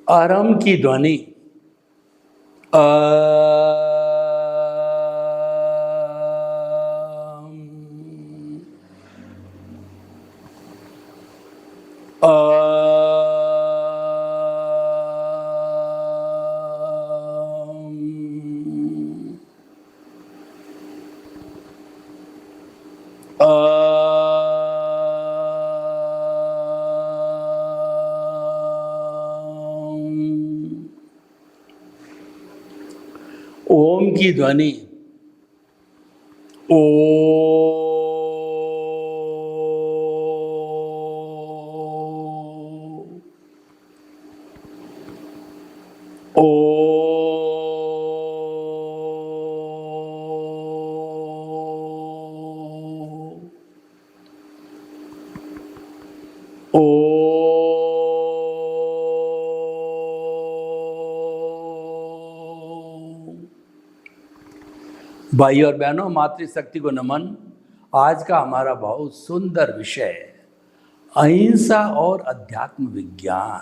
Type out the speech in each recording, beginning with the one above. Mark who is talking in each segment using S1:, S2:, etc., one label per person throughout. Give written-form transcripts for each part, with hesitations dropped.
S1: आरम की ध्वनि ओम की ध्वनि ओ ओ ओ भाई और बहनों, मातृशक्ति को नमन। आज का हमारा बहुत सुंदर विषय है अहिंसा और अध्यात्म विज्ञान।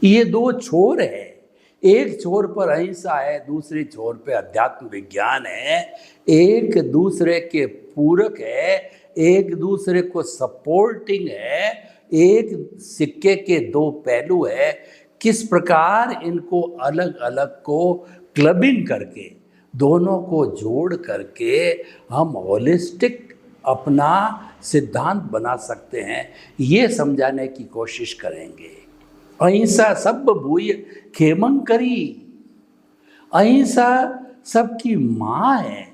S1: ये दो छोर है, एक छोर पर अहिंसा है, दूसरे छोर पे अध्यात्म विज्ञान है। एक दूसरे के पूरक है, एक दूसरे को सपोर्टिंग है, एक सिक्के के दो पहलू है। किस प्रकार इनको अलग अलग को क्लबिंग करके, दोनों को जोड़ करके हम होलिस्टिक अपना सिद्धांत बना सकते हैं, ये समझाने की कोशिश करेंगे। अहिंसा सब भूय खेमं करी। अहिंसा सबकी माँ है।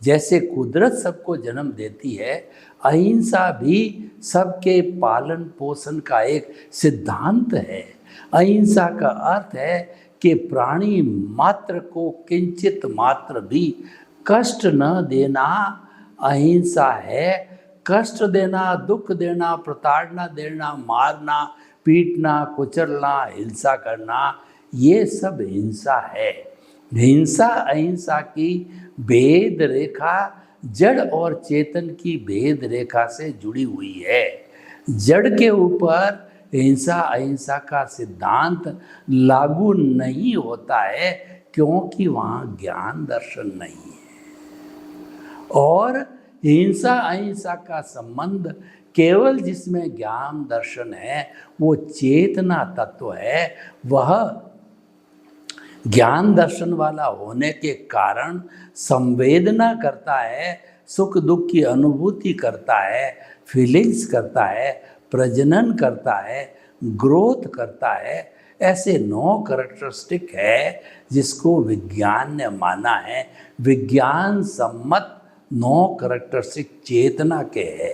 S1: जैसे कुदरत सबको जन्म देती है, अहिंसा भी सबके पालन पोषण का एक सिद्धांत है। अहिंसा का अर्थ है कि प्राणी मात्र को किंचित मात्र भी कष्ट न देना अहिंसा है। कष्ट देना, दुख देना, प्रताड़ना देना, मारना, पीटना, कुचलना, हिंसा करना, ये सब हिंसा है। हिंसा अहिंसा की भेद रेखा जड़ और चेतन की भेद रेखा से जुड़ी हुई है। जड़ के ऊपर हिंसा अहिंसा का सिद्धांत लागू नहीं होता है, क्योंकि वहाँ ज्ञान दर्शन नहीं है। और हिंसा अहिंसा का संबंध केवल जिसमें ज्ञान दर्शन है, वो चेतना तत्व है। वह ज्ञान दर्शन वाला होने के कारण संवेदना करता है, सुख दुख की अनुभूति करता है, फीलिंग्स करता है, प्रजनन करता है, ग्रोथ करता है। ऐसे 9 कैरेक्टरिस्टिक है जिसको विज्ञान ने माना है। विज्ञान सम्मत 9 कैरेक्टरिस्टिक चेतना के है।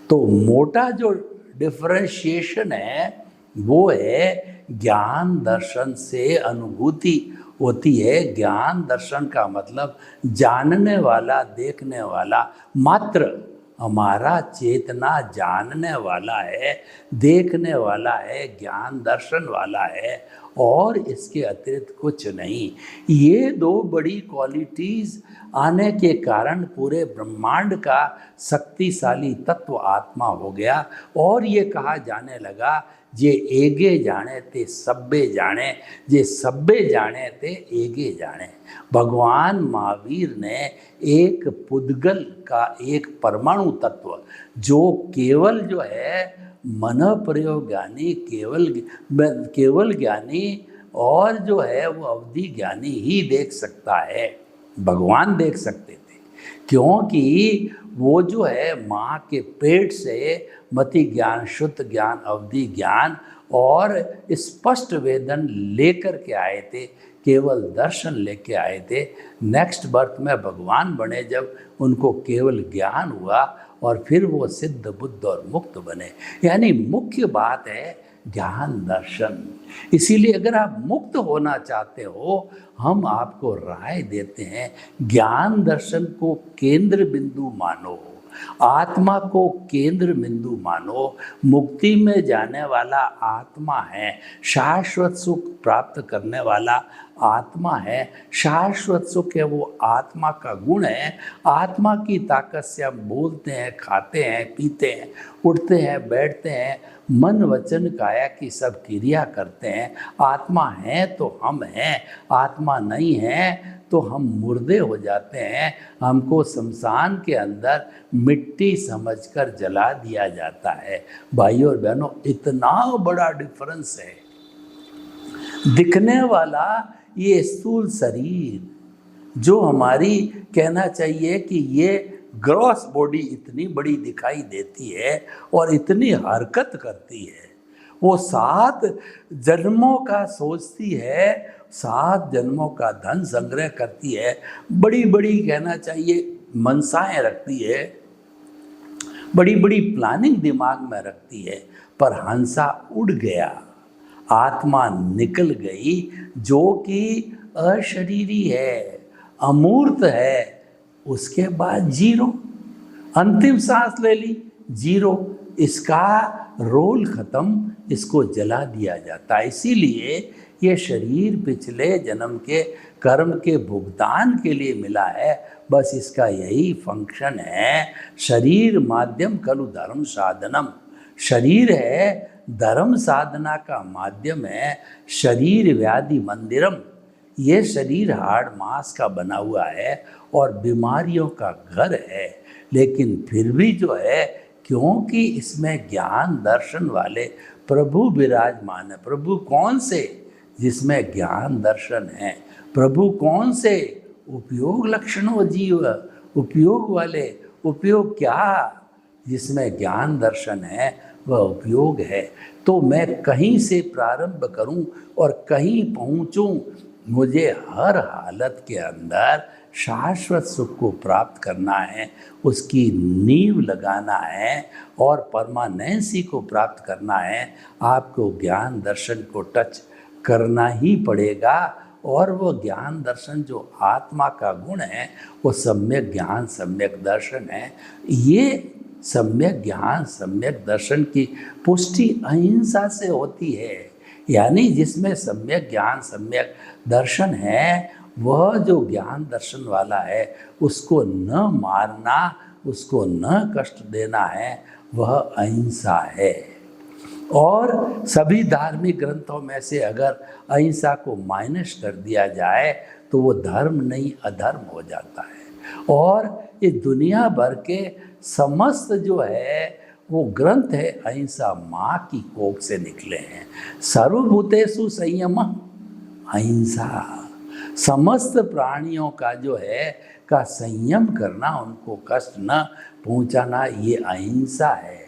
S1: तो मोटा जो डिफरेंशिएशन है वो है ज्ञान दर्शन से अनुभूति होती है। ज्ञान दर्शन का मतलब जानने वाला, देखने वाला मात्र। हमारा चेतना जानने वाला है, देखने वाला है, ज्ञान दर्शन वाला है, और इसके अतिरिक्त कुछ नहीं। ये 2 बड़ी क्वालिटीज़ आने के कारण पूरे ब्रह्मांड का शक्तिशाली तत्व आत्मा हो गया। और ये कहा जाने लगा, जे एगे जाने ते सब्बे जाने, जे सब्बे जाने ते एगे जाने। भगवान महावीर ने एक पुद्गल का एक परमाणु तत्व, जो केवल जो है मन प्रयोग ज्ञानी, केवल ज्ञानी और जो है वो अवधि ज्ञानी ही देख सकता है। भगवान देख सकते थे, क्योंकि वो जो है माँ के पेट से मति ज्ञान, शुद्ध ज्ञान, अवधि ज्ञान और स्पष्ट वेदन लेकर के आए थे, केवल दर्शन लेके आए थे। नेक्स्ट बर्थ में भगवान बने जब, उनको केवल ज्ञान हुआ और फिर वो सिद्ध, बुद्ध और मुक्त बने। यानी मुख्य बात है ज्ञान दर्शन। इसीलिए अगर आप मुक्त होना चाहते हो, हम आपको राय देते हैं ज्ञान दर्शन को केंद्र बिंदु मानो, आत्मा को केंद्र बिंदु मानो। मुक्ति में जाने वाला आत्मा है, शाश्वत सुख प्राप्त करने वाला आत्मा है, शाश्वत सुख है, वो आत्मा का गुण है। आत्मा की ताकत से हम बोलते हैं, खाते हैं, पीते हैं, उठते हैं, बैठते हैं, मन वचन काया की सब क्रिया करते हैं। आत्मा है तो हम हैं, आत्मा नहीं है तो हम मुर्दे हो जाते हैं। हमको शमशान के अंदर मिट्टी समझकर जला दिया जाता है। भाइयों और बहनों, इतना बड़ा डिफरेंस है। दिखने वाला ये स्थूल शरीर जो हमारी कहना चाहिए कि ये ग्रॉस बॉडी इतनी बड़ी दिखाई देती है और इतनी हरकत करती है, वो 7 जन्मों का सोचती है, 7 जन्मों का धन संग्रह करती है, बड़ी बड़ी कहना चाहिए मनसाएं रखती है, बड़ी बड़ी प्लानिंग दिमाग में रखती है। पर हंसा उड़ गया, आत्मा निकल गई, जो कि अशरीरी है, अमूर्त है, उसके बाद जीरो, अंतिम सांस ले ली, जीरो, इसका रोल खत्म, इसको जला दिया जाता है। इसीलिए ये शरीर पिछले जन्म के कर्म के भुगतान के लिए मिला है, बस इसका यही फंक्शन है। शरीर माध्यम खलु धर्म साधनम, शरीर है धर्म साधना का माध्यम है। शरीर व्याधि मंदिरम, ये शरीर हाड़ मांस का बना हुआ है और बीमारियों का घर है। लेकिन फिर भी जो है, क्योंकि इसमें ज्ञान दर्शन वाले प्रभु विराजमान है। प्रभु कौन से? जिसमें ज्ञान दर्शन है। प्रभु कौन से? उपयोग लक्षणों जीव, उपयोग वाले। उपयोग क्या? जिसमें ज्ञान दर्शन है वह उपयोग है। तो मैं कहीं से प्रारंभ करूं और कहीं पहुंचूं, मुझे हर हालत के अंदर शाश्वत सुख को प्राप्त करना है, उसकी नींव लगाना है और परमानेंसी को प्राप्त करना है। आपको ज्ञान दर्शन को टच करना ही पड़ेगा। और वो ज्ञान दर्शन जो आत्मा का गुण है, वो सम्यक ज्ञान सम्यक दर्शन है। ये सम्यक ज्ञान सम्यक दर्शन की पुष्टि अहिंसा से होती है। यानी जिसमें सम्यक ज्ञान सम्यक दर्शन है, वह जो ज्ञान दर्शन वाला है, उसको न मारना, उसको न कष्ट देना है, वह अहिंसा है। और सभी धार्मिक ग्रंथों में से अगर अहिंसा को माइनस कर दिया जाए तो वो धर्म नहीं अधर्म हो जाता है। और ये दुनिया भर के समस्त जो है वो ग्रंथ है, अहिंसा माँ की कोख से निकले हैं। सर्वभूतेषु संयम अहिंसा, समस्त प्राणियों का जो है का संयम करना, उनको कष्ट न पहुंचाना, ये अहिंसा है।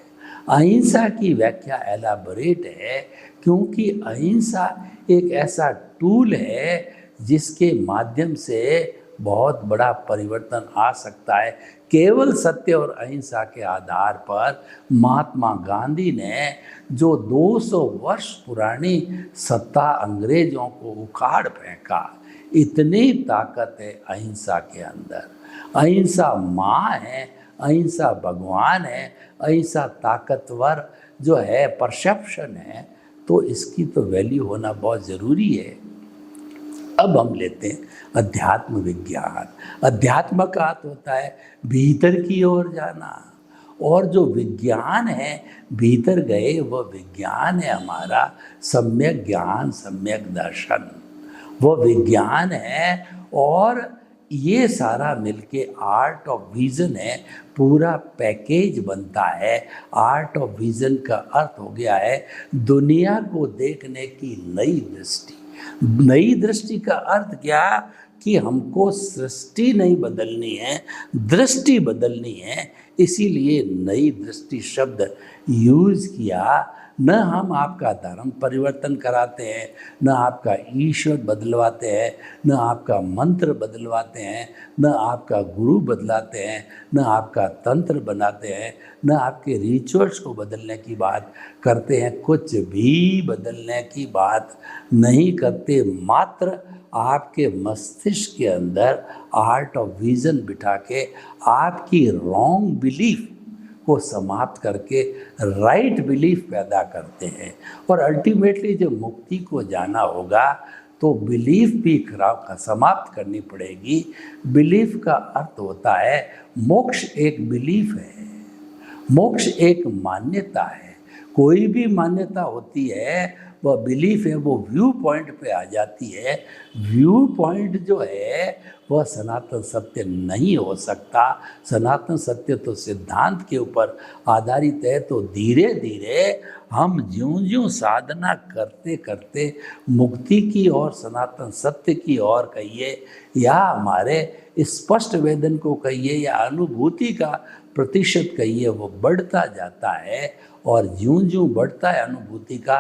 S1: अहिंसा की व्याख्या एलाबोरेट है, क्योंकि अहिंसा एक ऐसा टूल है जिसके माध्यम से बहुत बड़ा परिवर्तन आ सकता है। केवल सत्य और अहिंसा के आधार पर महात्मा गांधी ने जो 200 वर्ष पुरानी सत्ता अंग्रेजों को उखाड़ फेंका, इतनी ताकत है अहिंसा के अंदर। अहिंसा माँ है, अहिंसा भगवान है, अहिंसा ताकतवर जो है परसेप्शन है। तो इसकी तो वैल्यू होना बहुत ज़रूरी है। अब हम लेते हैं अध्यात्म विज्ञान। अध्यात्म का अर्थ होता है भीतर की ओर जाना, और जो विज्ञान है भीतर गए, वह विज्ञान है हमारा सम्यक ज्ञान सम्यक दर्शन, वह विज्ञान है। और ये सारा मिलके आर्ट ऑफ विजन है, पूरा पैकेज बनता है। आर्ट ऑफ विजन का अर्थ हो गया है दुनिया को देखने की नई दृष्टि। नई दृष्टि का अर्थ क्या? कि हमको सृष्टि नहीं बदलनी है, दृष्टि बदलनी है। इसीलिए नई दृष्टि शब्द यूज किया। न हम आपका धर्म परिवर्तन कराते हैं, न आपका ईश्वर बदलवाते हैं, न आपका मंत्र बदलवाते हैं, न आपका गुरु बदलाते हैं, न आपका तंत्र बनाते हैं, न आपके रिचुअल्स को बदलने की बात करते हैं। कुछ भी बदलने की बात नहीं करते, मात्र आपके मस्तिष्क के अंदर आर्ट ऑफ विजन बिठा के आपकी रॉन्ग बिलीफ को समाप्त करके राइट बिलीफ पैदा करते हैं। और अल्टीमेटली जब मुक्ति को जाना होगा तो बिलीफ भी समाप्त करनी पड़ेगी। बिलीफ का अर्थ होता है मोक्ष एक बिलीफ है, मोक्ष एक मान्यता है। कोई भी मान्यता होती है वह बिलीफ है, वो व्यू पॉइंट पे आ जाती है। व्यू पॉइंट जो है वह सनातन सत्य नहीं हो सकता। सनातन सत्य तो सिद्धांत के ऊपर आधारित है। तो धीरे धीरे हम ज्यों ज्यों साधना करते करते मुक्ति की और सनातन सत्य की ओर कहिए, या हमारे स्पष्ट वेदन को कहिए, या अनुभूति का प्रतिशत कहिए, वो बढ़ता जाता है। और ज्यों ज्यों बढ़ता है अनुभूति का,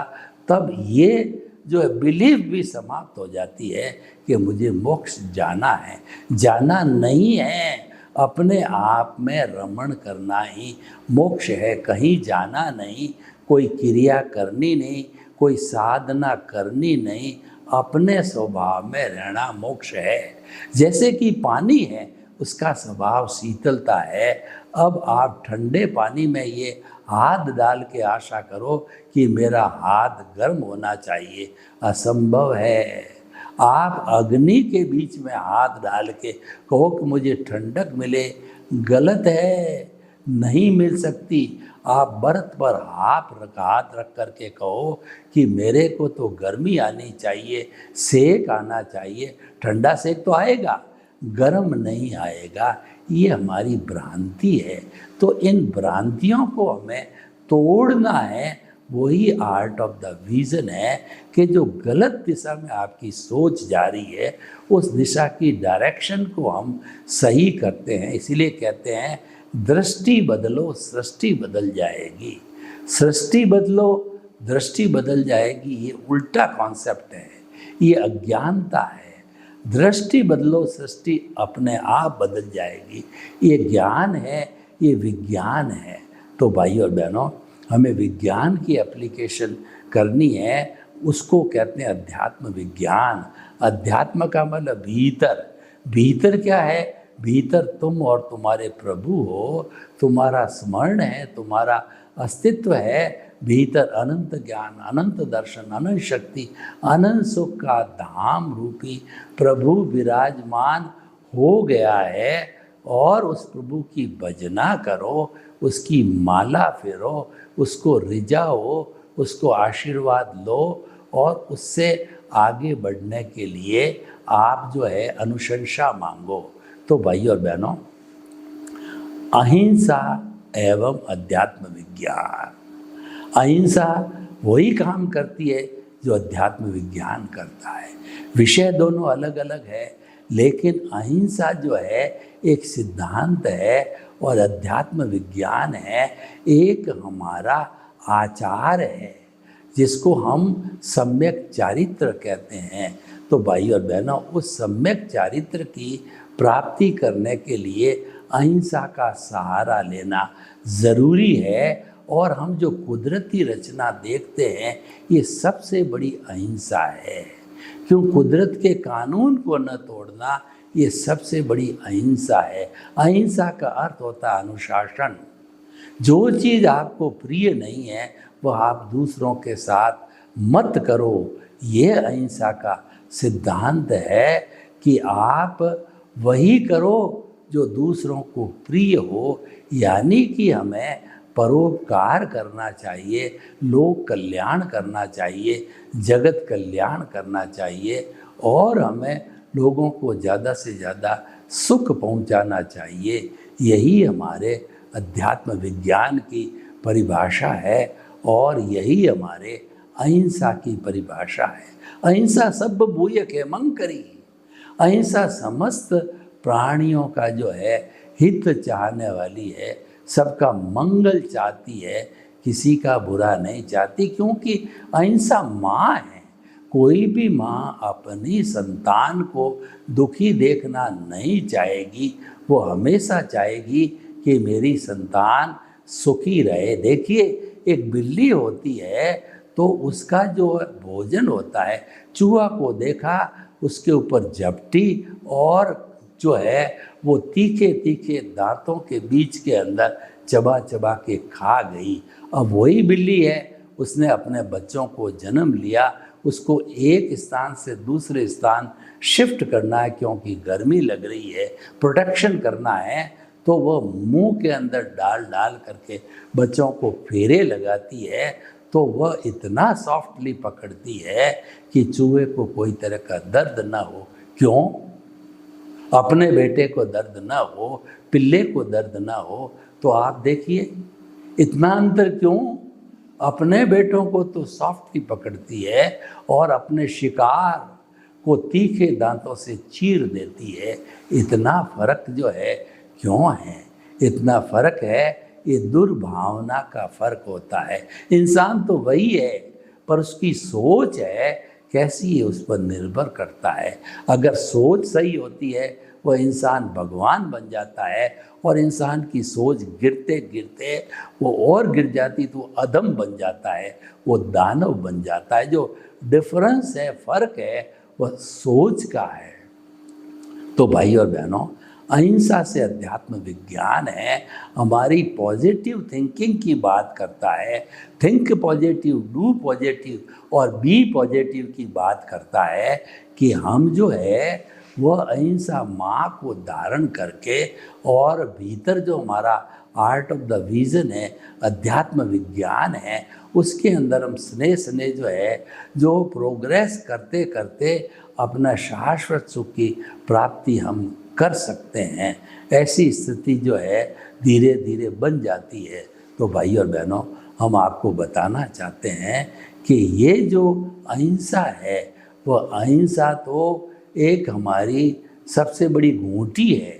S1: तब ये जो है बिलीफ भी समाप्त हो जाती है कि मुझे मोक्ष जाना है। जाना नहीं है, अपने आप में रमण करना ही मोक्ष है। कहीं जाना नहीं, कोई क्रिया करनी नहीं, कोई साधना करनी नहीं, अपने स्वभाव में रहना मोक्ष है। जैसे कि पानी है, उसका स्वभाव शीतलता है। अब आप ठंडे पानी में ये हाथ डाल के आशा करो कि मेरा हाथ गर्म होना चाहिए, असंभव है। आप अग्नि के बीच में हाथ डाल के कहो कि मुझे ठंडक मिले, गलत है, नहीं मिल सकती। आप बर्फ पर हाथ रख कर के कहो कि मेरे को तो गर्मी आनी चाहिए, सेक आना चाहिए, ठंडा सेक तो आएगा, गर्म नहीं आएगा। ये हमारी भ्रांति है। तो इन भ्रांतियों को हमें तोड़ना है। वही आर्ट ऑफ द विजन है कि जो गलत दिशा में आपकी सोच जा रही है, उस दिशा की डायरेक्शन को हम सही करते हैं। इसीलिए कहते हैं दृष्टि बदलो सृष्टि बदल जाएगी। सृष्टि बदलो दृष्टि बदल जाएगी, ये उल्टा कॉन्सेप्ट है, ये अज्ञानता है। दृष्टि बदलो सृष्टि अपने आप बदल जाएगी, ये ज्ञान है, ये विज्ञान है। तो भाई और बहनों, हमें विज्ञान की एप्लीकेशन करनी है, उसको कहते हैं अध्यात्म विज्ञान। अध्यात्म का मतलब भीतर। भीतर क्या है? भीतर तुम और तुम्हारे प्रभु हो, तुम्हारा स्मरण है, तुम्हारा अस्तित्व है। भीतर अनंत ज्ञान, अनंत दर्शन, अनंत शक्ति, अनंत सुख का धाम रूपी प्रभु विराजमान हो गया है। और उस प्रभु की भजना करो, उसकी माला फेरो, उसको रिझाओ, उसको आशीर्वाद लो, और उससे आगे बढ़ने के लिए आप जो है अनुशंसा मांगो। तो भाई और बहनों, अहिंसा एवं अध्यात्म विज्ञान। अहिंसा वही काम करती है जो अध्यात्म विज्ञान करता है। विषय दोनों अलग अलग है, लेकिन अहिंसा जो है एक सिद्धांत है और अध्यात्म विज्ञान है, एक हमारा आचार है जिसको हम सम्यक चारित्र कहते हैं। तो भाई और बहनों, उस सम्यक चारित्र की प्राप्ति करने के लिए अहिंसा का सहारा लेना ज़रूरी है। और हम जो कुदरती रचना देखते हैं, ये सबसे बड़ी अहिंसा है। क्यों? कुदरत के कानून को न तोड़ना, ये सबसे बड़ी अहिंसा है। अहिंसा का अर्थ होता है अनुशासन। जो चीज़ आपको प्रिय नहीं है वह आप दूसरों के साथ मत करो। ये अहिंसा का सिद्धांत है कि आप वही करो जो दूसरों को प्रिय हो। यानी कि हमें परोपकार करना चाहिए, लोक कल्याण करना चाहिए, जगत कल्याण करना चाहिए, और हमें लोगों को ज़्यादा से ज़्यादा सुख पहुंचाना चाहिए। यही हमारे अध्यात्म विज्ञान की परिभाषा है और यही हमारे अहिंसा की परिभाषा है। अहिंसा सब भूय के मंकरी। अहिंसा समस्त प्राणियों का जो है हित चाहने वाली है, सबका मंगल चाहती है, किसी का बुरा नहीं चाहती। क्योंकि अहिंसा माँ है। कोई भी माँ अपनी संतान को दुखी देखना नहीं चाहेगी, वो हमेशा चाहेगी कि मेरी संतान सुखी रहे। देखिए, एक बिल्ली होती है तो उसका जो भोजन होता है, चूहा को देखा, उसके ऊपर झपटी और जो है वो तीखे तीखे दांतों के बीच के अंदर चबा चबा के खा गई। अब वही बिल्ली है, उसने अपने बच्चों को जन्म लिया, उसको एक स्थान से दूसरे स्थान शिफ्ट करना है, क्योंकि गर्मी लग रही है, प्रोटेक्शन करना है, तो वह मुंह के अंदर डाल डाल करके बच्चों को फेरे लगाती है, तो वह इतना सॉफ्टली पकड़ती है कि चूहे को कोई तरह का दर्द ना हो। क्यों? अपने बेटे को दर्द ना हो, पिल्ले को दर्द ना हो, तो आप देखिए इतना अंतर क्यों? अपने बेटों को तो सॉफ्टली पकड़ती है और अपने शिकार को तीखे दांतों से चीर देती है। इतना फर्क जो है क्यों है? इतना फर्क है, ये दुर्भावना का फर्क होता है। इंसान तो वही है, पर उसकी सोच है कैसी है उस पर निर्भर करता है। अगर सोच सही होती है, वह इंसान भगवान बन जाता है, और इंसान की सोच गिरते गिरते वो और गिर जाती तो अधम बन जाता है, वो दानव बन जाता है। जो डिफरेंस है, फर्क है, वह सोच का है। तो भाई और बहनों, अहिंसा से अध्यात्म विज्ञान है, हमारी पॉजिटिव थिंकिंग की बात करता है। थिंक पॉजिटिव, डू पॉजिटिव और बी पॉजिटिव की बात करता है कि हम जो है वह अहिंसा माँ को धारण करके, और भीतर जो हमारा आर्ट ऑफ द विजन है, अध्यात्म विज्ञान है, उसके अंदर हम स्नेह स्नेह जो है, जो प्रोग्रेस करते करते अपना शाश्वत सुख की प्राप्ति हम कर सकते हैं। ऐसी स्थिति जो है धीरे धीरे बन जाती है। तो भाई और बहनों, हम आपको बताना चाहते हैं कि ये जो अहिंसा है, वह अहिंसा तो एक हमारी सबसे बड़ी घूंटी है।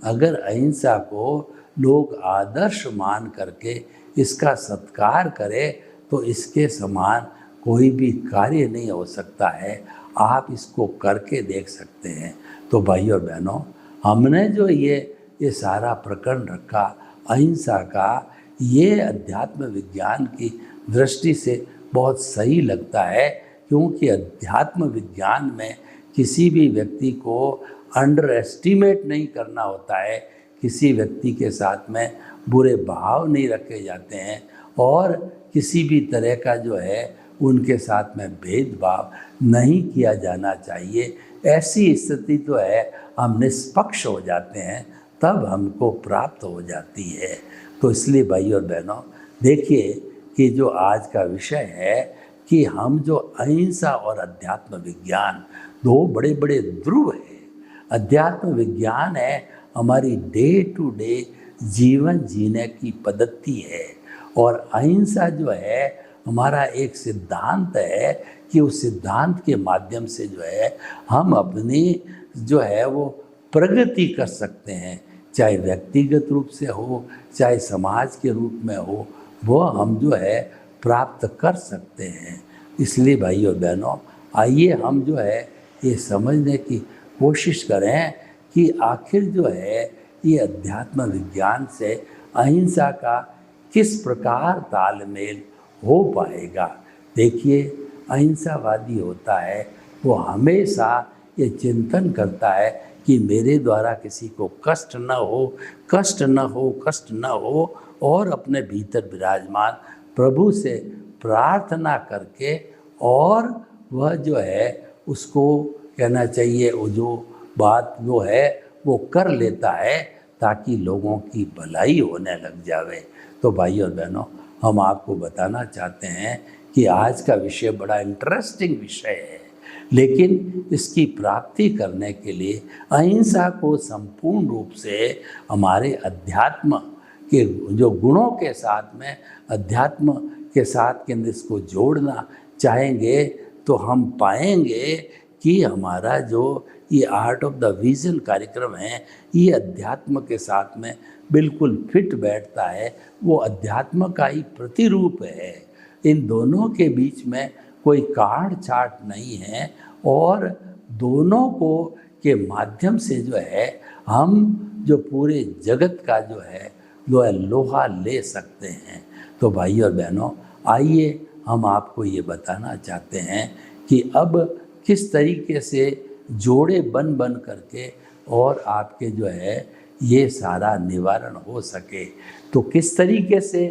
S1: अगर अहिंसा को लोग आदर्श मान करके इसका सत्कार करें, तो इसके समान कोई भी कार्य नहीं हो सकता है। आप इसको करके देख सकते हैं। तो भाई और बहनों, हमने जो ये सारा प्रकरण रखा अहिंसा का, ये अध्यात्म विज्ञान की दृष्टि से बहुत सही लगता है, क्योंकि अध्यात्म विज्ञान में किसी भी व्यक्ति को अंडर एस्टिमेट नहीं करना होता है, किसी व्यक्ति के साथ में बुरे भाव नहीं रखे जाते हैं, और किसी भी तरह का जो है उनके साथ में भेदभाव नहीं किया जाना चाहिए। ऐसी स्थिति तो है, हम निष्पक्ष हो जाते हैं, तब हमको प्राप्त हो जाती है। तो इसलिए भाई और बहनों, देखिए कि जो आज का विषय है कि हम जो अहिंसा और अध्यात्म विज्ञान, दो बड़े बड़े ध्रुव हैं। अध्यात्म विज्ञान है हमारी डे टू डे जीवन जीने की पद्धति है, और अहिंसा जो है हमारा एक सिद्धांत है कि उस सिद्धांत के माध्यम से जो है हम अपनी जो है वो प्रगति कर सकते हैं, चाहे व्यक्तिगत रूप से हो, चाहे समाज के रूप में हो, वो हम जो है प्राप्त कर सकते हैं। इसलिए भाई और बहनों, आइए हम जो है ये समझने की कोशिश करें कि आखिर जो है ये अध्यात्म विज्ञान से अहिंसा का किस प्रकार तालमेल हो पाएगा। देखिए, अहिंसावादी होता है वो हमेशा ये चिंतन करता है कि मेरे द्वारा किसी को कष्ट न हो, कष्ट न हो, कष्ट न हो, और अपने भीतर विराजमान प्रभु से प्रार्थना करके, और वह जो है उसको कहना चाहिए, वो जो बात जो है वो कर लेता है, ताकि लोगों की भलाई होने लग जावे। तो भाई और बहनों, हम आपको बताना चाहते हैं कि आज का विषय बड़ा इंटरेस्टिंग विषय है, लेकिन इसकी प्राप्ति करने के लिए अहिंसा को संपूर्ण रूप से हमारे अध्यात्म के जो गुणों के साथ में, अध्यात्म के साथ के अंदर इसको जोड़ना चाहेंगे, तो हम पाएंगे कि हमारा जो ये आर्ट ऑफ द विजन कार्यक्रम है, ये अध्यात्म के साथ में बिल्कुल फिट बैठता है। वो अध्यात्म का ही प्रतिरूप है। इन दोनों के बीच में कोई काट छाट नहीं है, और दोनों को के माध्यम से जो है हम जो पूरे जगत का जो है लोहा ले सकते हैं। तो भाई और बहनों, आइए हम आपको ये बताना चाहते हैं कि अब किस तरीके से जोड़े बन बन करके और आपके जो है ये सारा निवारण हो सके। तो किस तरीके से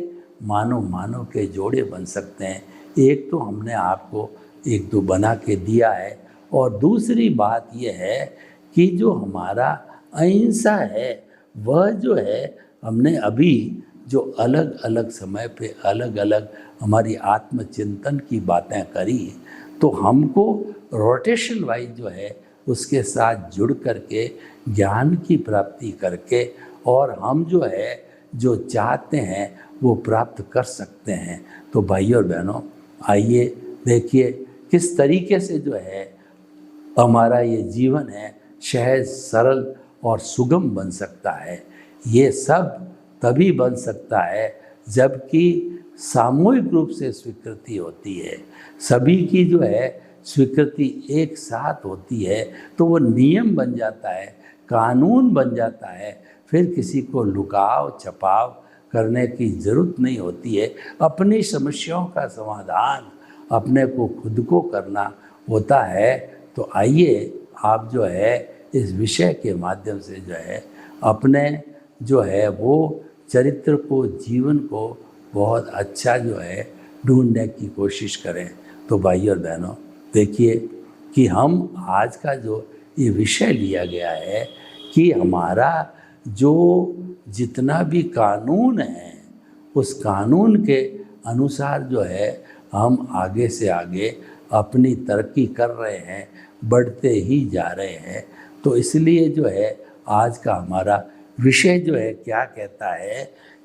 S1: मानव के जोड़े बन सकते हैं, एक तो हमने आपको एक दो बना के दिया है। और दूसरी बात यह है कि जो हमारा अहिंसा है वह जो है हमने अभी जो अलग अलग समय पे अलग अलग हमारी आत्मचिंतन की बातें करी, तो हमको रोटेशन वाइज जो है उसके साथ जुड़ करके ज्ञान की प्राप्ति करके और हम जो है जो चाहते हैं वो प्राप्त कर सकते हैं। तो भाइयों और बहनों, आइए देखिए किस तरीके से जो है हमारा ये जीवन है सहज सरल और सुगम बन सकता है। ये सब तभी बन सकता है जबकि सामूहिक रूप से स्वीकृति होती है, सभी की जो है स्वीकृति एक साथ होती है, तो वो नियम बन जाता है, कानून बन जाता है। फिर किसी को लुकाव छपाव करने की ज़रूरत नहीं होती है। अपनी समस्याओं का समाधान अपने को खुद को करना होता है। तो आइए आप जो है इस विषय के माध्यम से जो है अपने जो है वो चरित्र को, जीवन को बहुत अच्छा जो है ढूंढने की कोशिश करें। तो भाइयों और बहनों, देखिए कि हम आज का जो ये विषय लिया गया है कि हमारा जो जितना भी कानून है उस कानून के अनुसार जो है हम आगे से आगे अपनी तरक्की कर रहे हैं, बढ़ते ही जा रहे हैं। तो इसलिए जो है आज का हमारा विषय जो है क्या कहता है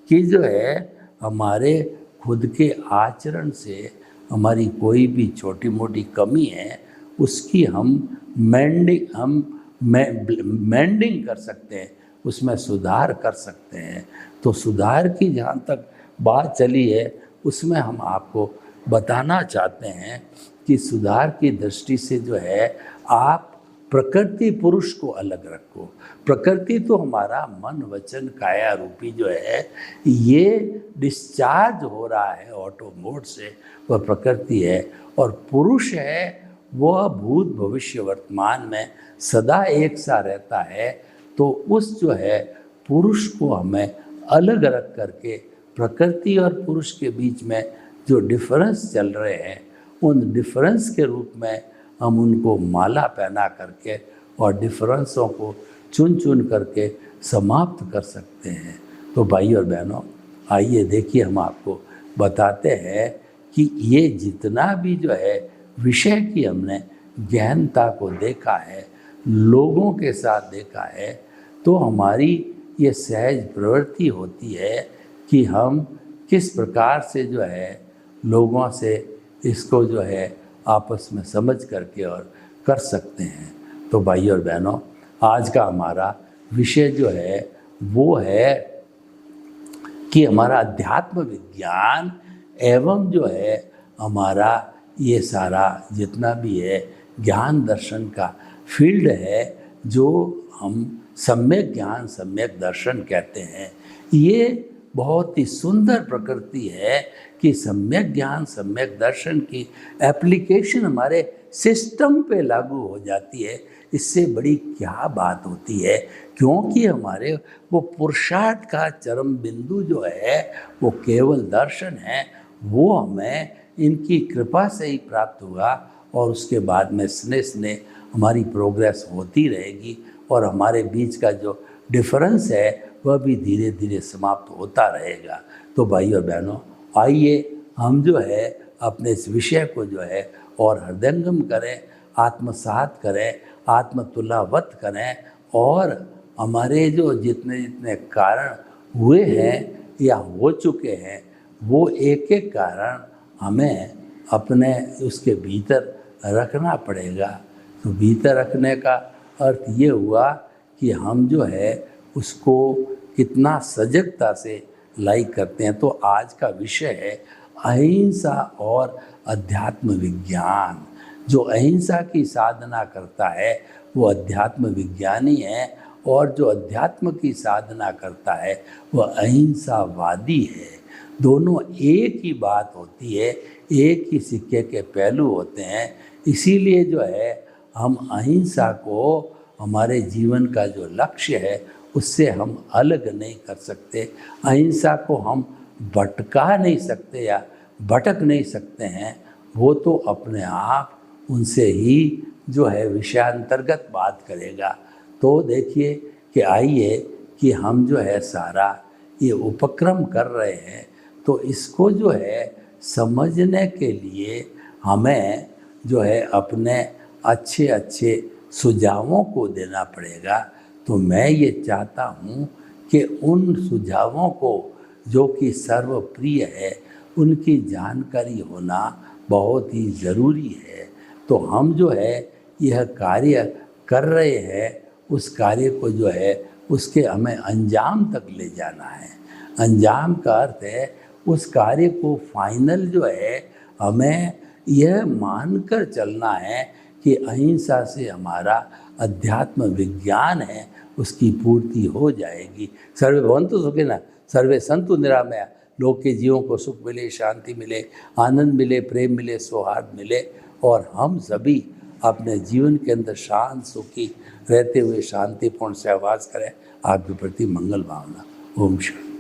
S1: कि जो है हमारे खुद के आचरण से हमारी कोई भी छोटी मोटी कमी है उसकी हम मेंडिंग कर सकते हैं, उसमें सुधार कर सकते हैं। तो सुधार की जहाँ तक बात चली है उसमें हम आपको बताना चाहते हैं कि सुधार की दृष्टि से जो है आप प्रकृति पुरुष को अलग रखो। प्रकृति तो हमारा मन वचन काया रूपी जो है ये डिस्चार्ज हो रहा है ऑटो मोड से, वह प्रकृति है। और पुरुष है वह भूत भविष्य वर्तमान में सदा एक सा रहता है। तो उस जो है पुरुष को हमें अलग रख करके प्रकृति और पुरुष के बीच में जो डिफरेंस चल रहे हैं उन डिफरेंस के रूप में हम उनको माला पहना करके और डिफरेंसों को चुन चुन करके समाप्त कर सकते हैं। तो भाई और बहनों, आइए देखिए हम आपको बताते हैं कि ये जितना भी जो है विषय की हमने गहनता को देखा है, लोगों के साथ देखा है, तो हमारी ये सहज प्रवृत्ति होती है कि हम किस प्रकार से जो है लोगों से इसको जो है आपस में समझ करके और कर सकते हैं। तो भाई और बहनों, आज का हमारा विषय जो है वो है कि हमारा अध्यात्म विज्ञान एवं जो है हमारा ये सारा जितना भी है ज्ञान दर्शन का फील्ड है जो हम सम्यक ज्ञान सम्यक दर्शन कहते हैं। ये बहुत ही सुंदर प्रकृति है कि सम्यक ज्ञान सम्यक दर्शन की एप्लीकेशन हमारे सिस्टम पे लागू हो जाती है। इससे बड़ी क्या बात होती है, क्योंकि हमारे वो पुरुषार्थ का चरम बिंदु जो है वो केवल दर्शन है, वो हमें इनकी कृपा से ही प्राप्त हुआ। और उसके बाद में स्नेह स्नेह हमारी प्रोग्रेस होती रहेगी और हमारे बीच का जो डिफरेंस है वह भी धीरे धीरे समाप्त होता रहेगा। तो भाई और बहनों, आइए हम जो है अपने इस विषय को जो है और हृदयंगम करें, आत्मसात करें, आत्मतुलावत करें और हमारे जो जितने जितने कारण हुए हैं या हो चुके हैं वो एक एक कारण हमें अपने उसके भीतर रखना पड़ेगा। तो भीतर रखने का अर्थ ये हुआ कि हम जो है उसको कितना सजगता से लाइक करते हैं। तो आज का विषय है अहिंसा और अध्यात्म विज्ञान। जो अहिंसा की साधना करता है वो अध्यात्म विज्ञानी है और जो अध्यात्म की साधना करता है वह अहिंसावादी है। दोनों एक ही बात होती है, एक ही सिक्के के पहलू होते हैं। इसीलिए जो है हम अहिंसा को हमारे जीवन का जो लक्ष्य है उससे हम अलग नहीं कर सकते। अहिंसा को हम भटका नहीं सकते या भटक नहीं सकते हैं वो तो अपने आप उनसे ही जो है विषयांतर्गत बात करेगा। तो देखिए कि आइए कि हम जो है सारा ये उपक्रम कर रहे हैं, तो इसको जो है समझने के लिए हमें जो है अपने अच्छे अच्छे सुझावों को देना पड़ेगा। तो मैं ये चाहता हूँ कि उन सुझावों को जो कि सर्वप्रिय है उनकी जानकारी होना बहुत ही ज़रूरी है। तो हम जो है यह कार्य कर रहे हैं, उस कार्य को जो है उसके हमें अंजाम तक ले जाना है। अंजाम का अर्थ है उस कार्य को फाइनल जो है हमें यह मानकर चलना है कि अहिंसा से हमारा अध्यात्म विज्ञान है उसकी पूर्ति हो जाएगी। सर्वे भवन्तु सुखिनः, सर्वे सन्तु निरामया। लोग के जीवों को सुख मिले, शांति मिले, आनंद मिले, प्रेम मिले, सौहार्द मिले और हम सभी अपने जीवन के अंदर शांत सुखी रहते हुए शांतिपूर्ण सहवास करें। आपके प्रति मंगल भावना। ओम शांति।